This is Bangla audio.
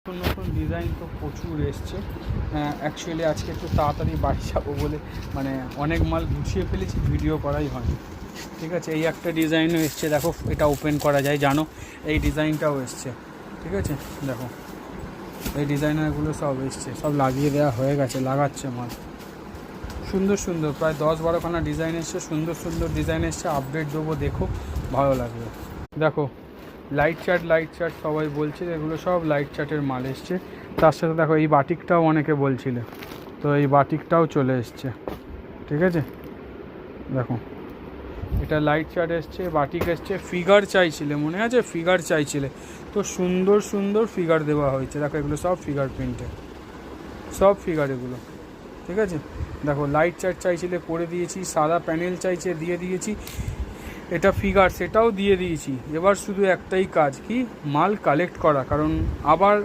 নতুন নতুন ডিজাইন তো প্রচুর এসছে। অ্যাকচুয়ালি আজকে একটু তাড়াতাড়ি বাড়ি যাবো বলে মানে অনেক মাল গুছিয়ে ফেলেছি, ভিডিও করাই হয়নি। ঠিক আছে, এই একটা ডিজাইনও এসছে, দেখো এটা ওপেন করা যায় জানো, এই ডিজাইনটাও এসছে। ঠিক আছে, দেখো এই ডিজাইনারগুলো সব এসছে, সব লাগিয়ে দেওয়া হয়ে গেছে, লাগাচ্ছে মাল। সুন্দর সুন্দর প্রায় 10-12খানা ডিজাইন এসছে, সুন্দর সুন্দর ডিজাইন এসছে। আপডেট দেবো, দেখো ভালো লাগবে। দেখো লাইট চার্ট সবাই বলছে, এগুলো সব লাইট চার্টের মাল এসছে। তার সাথে দেখো এই বাটিকটাও অনেকে বলছিল, তো এই বাটিকটাও চলে এসছে। ঠিক আছে, দেখো এটা লাইট চার্ট এসছে, বাটিক এসছে। ফিগার চাইছিলে, মনে আছে ফিগার চাইছিলে, তো সুন্দর সুন্দর ফিগার দেওয়া হয়েছে। দেখো এগুলো সব ফিগার প্রিন্টে, সব ফিগার এগুলো। ঠিক আছে, দেখো লাইট চার্ট চাইছিলে, করে দিয়েছি। সাদা প্যানেল চাইছে, দিয়ে দিয়েছি। এটা ফিগার, সেটাও দিয়ে দিয়েছি। এবার শুধু একটাই কাজ, কি মাল কালেক্ট করা, কারণ আবার